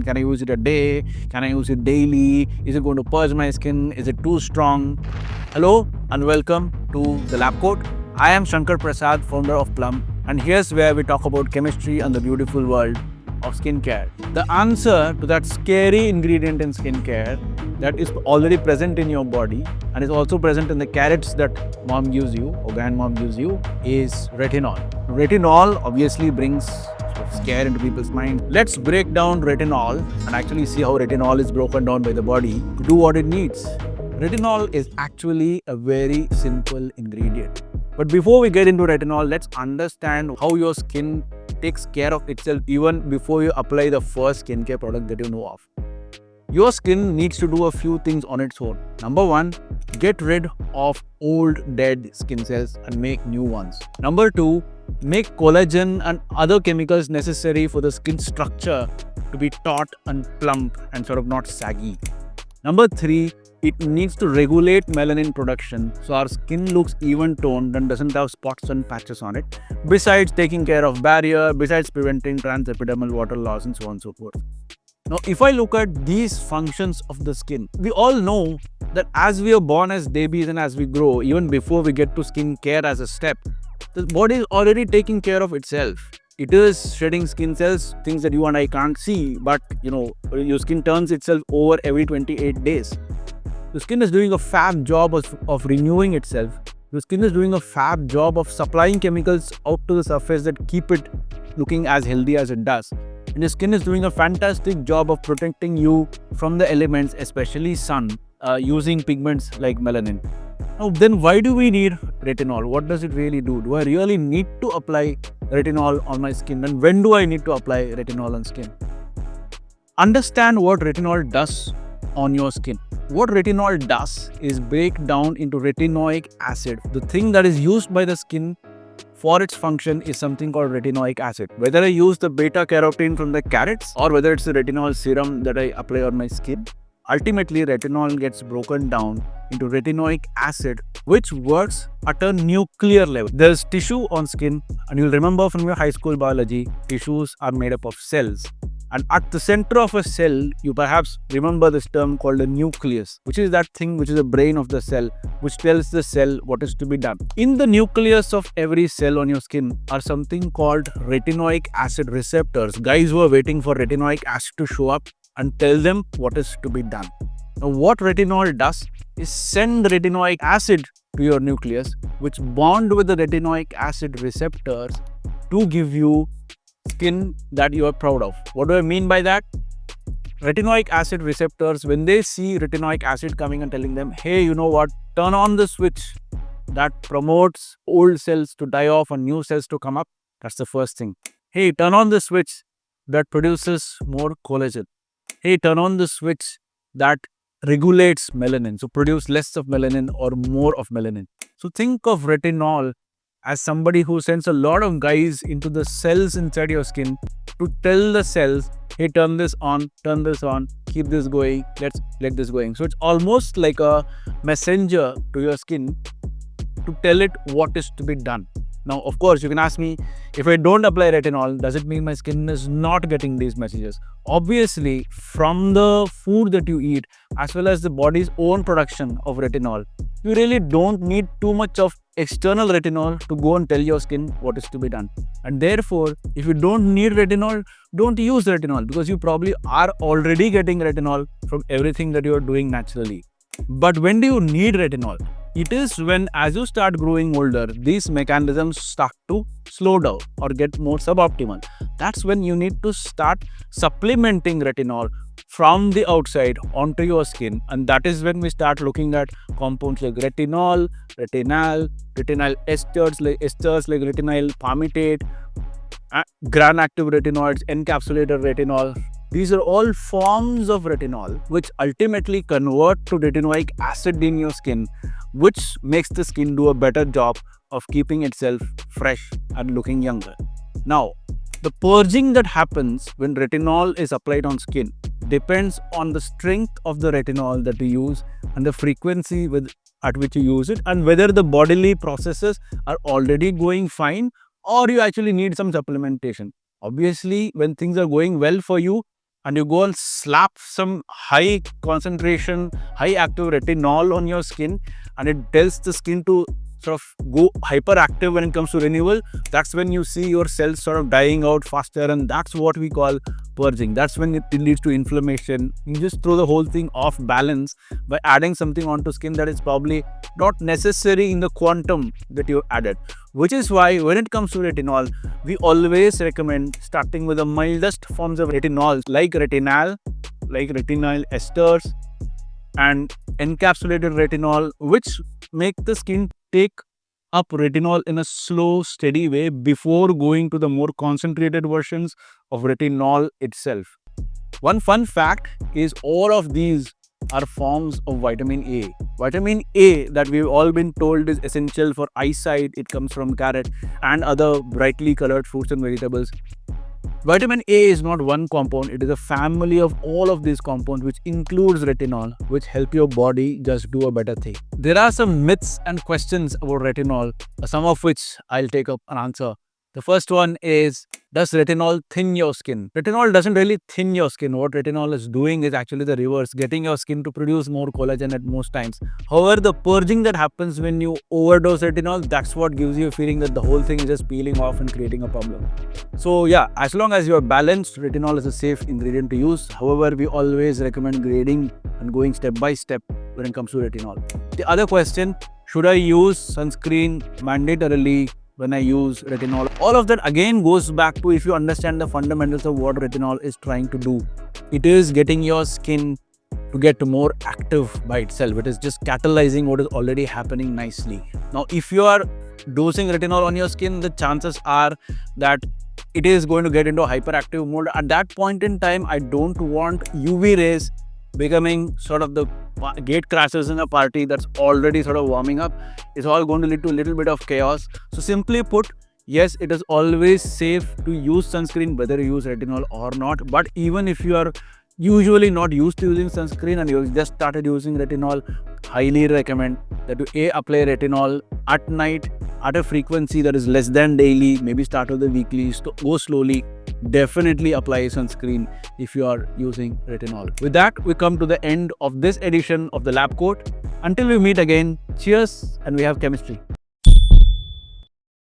Can I use it a day? Can I use it daily? Is it going to purge my skin? Is it too strong? Hello and welcome to the Lab Coat. I am Shankar Prasad, founder of Plum, and here's where we talk about chemistry and the beautiful world of skincare. The answer to that scary ingredient in skincare that is already present in your body and is also present in the carrots that mom gives you or grandmom gives you is retinol. Retinol obviously brings sort of scare into people's mind. Let's break down retinol and actually see how retinol is broken down by the body to do what it needs. Retinol is actually a very simple ingredient. But before we get into retinol, let's understand how your skin takes care of itself even before you apply the first skincare product that you know of. Your skin needs to do a few things on its own. Number one, get rid of old dead skin cells and make new ones. Number two, make collagen and other chemicals necessary for the skin structure to be taut and plump and sort of not saggy. Number three, it needs to regulate melanin production so our skin looks even toned and doesn't have spots and patches on it, besides taking care of barrier, besides preventing transepidermal water loss and so on and so forth. Now, if I look at these functions of the skin, we all know that as we are born as babies and as we grow, even before we get to skin care as a step, the body is already taking care of itself. It is shedding skin cells, things that you and I can't see, but your skin turns itself over every 28 days. The skin is doing a fab job of renewing itself. The skin is doing a fab job of supplying chemicals out to the surface that keep it looking as healthy as it does. And the skin is doing a fantastic job of protecting you from the elements, especially sun, using pigments like melanin. Now, then why do we need retinol? What does it really do? Do I really need to apply retinol on my skin? And when do I need to apply retinol on skin? Understand what retinol does on your skin. What retinol does is break down into retinoic acid. The thing that is used by the skin for its function is something called retinoic acid. Whether I use the beta carotene from the carrots or whether it's the retinol serum that I apply on my skin, ultimately retinol gets broken down into retinoic acid, which works at a nuclear level. There's tissue on skin, and you'll remember from your high school biology, tissues are made up of cells. And at the center of a cell, you perhaps remember this term called a nucleus, which is that thing which is the brain of the cell, which tells the cell what is to be done. In the nucleus of every cell on your skin are something called retinoic acid receptors. Guys who are waiting for retinoic acid to show up and tell them what is to be done. Now, what retinol does is send retinoic acid to your nucleus, which bond with the retinoic acid receptors to give you skin that you are proud of. What do I mean by that? Retinoic acid receptors, when they see retinoic acid coming and telling them, hey, you know what, turn on the switch that promotes old cells to die off and new cells to come up. That's the first thing. Hey, turn on the switch that produces more collagen. Hey, turn on the switch that regulates melanin, so produce less of melanin or more of melanin. So think of retinol as somebody who sends a lot of guys into the cells inside your skin to tell the cells, hey, turn this on, keep this going, let's let this going. So it's almost like a messenger to your skin to tell it what is to be done. Now, of course, you can ask me, if I don't apply retinol, does it mean my skin is not getting these messages? Obviously, from the food that you eat, as well as the body's own production of retinol, you really don't need too much of external retinol to go and tell your skin what is to be done. And therefore, if you don't need retinol, don't use retinol, because you probably are already getting retinol from everything that you are doing naturally. But when do you need retinol? It is when, as you start growing older, these mechanisms start to slow down or get more suboptimal. That's when you need to start supplementing retinol from the outside onto your skin, and that is when we start looking at compounds like retinol, retinyl esters like retinyl palmitate, gram-active retinoids, encapsulated retinol. These are all forms of retinol which ultimately convert to retinoic acid in your skin, which makes the skin do a better job of keeping itself fresh and looking younger. Now, the purging that happens when retinol is applied on skin depends on the strength of the retinol that you use and the frequency at which you use it, and whether the bodily processes are already going fine or you actually need some supplementation. Obviously, when things are going well for you and you go and slap some high concentration, high active retinol on your skin, and it tells the skin to sort of go hyperactive when it comes to renewal, that's when you see your cells sort of dying out faster, and that's what we call purging. That's when it leads to inflammation. You just throw the whole thing off balance by adding something onto skin that is probably not necessary in the quantum that you added. Which is why when it comes to retinol, we always recommend starting with the mildest forms of retinol like retinal, like retinyl esters and encapsulated retinol, which make the skin take up retinol in a slow, steady way before going to the more concentrated versions of retinol itself. One fun fact is all of these are forms of vitamin A. Vitamin A that we've all been told is essential for eyesight. It comes from carrot and other brightly colored fruits and vegetables. Vitamin A is not one compound, it is a family of all of these compounds which includes retinol, which help your body just do a better thing. There are some myths and questions about retinol, some of which I'll take up an answer. The first one is, does retinol thin your skin? Retinol doesn't really thin your skin. What retinol is doing is actually the reverse, getting your skin to produce more collagen at most times. However, the purging that happens when you overdose retinol, that's what gives you a feeling that the whole thing is just peeling off and creating a problem. So yeah, as long as you're balanced, retinol is a safe ingredient to use. However, we always recommend grading and going step by step when it comes to retinol. The other question, should I use sunscreen mandatorily when I use retinol? All of that again goes back to if you understand the fundamentals of what retinol is trying to do. It is getting your skin to get more active by itself. It is just catalyzing what is already happening nicely. Now, if you are dosing retinol on your skin, the chances are that it is going to get into a hyperactive mode. At that point in time, I don't want UV rays becoming sort of the gate crashes in a party that's already sort of warming up. It's all going to lead to a little bit of chaos. So simply put, yes, it is always safe to use sunscreen whether you use retinol or not. But even if you are usually not used to using sunscreen and you just started using retinol, highly recommend that you apply retinol at night at a frequency that is less than daily. Maybe start with the weekly, go slowly. Definitely apply sunscreen if you are using retinol. With that, we come to the end of this edition of the Lab Coat. Until we meet again, cheers, and we have chemistry.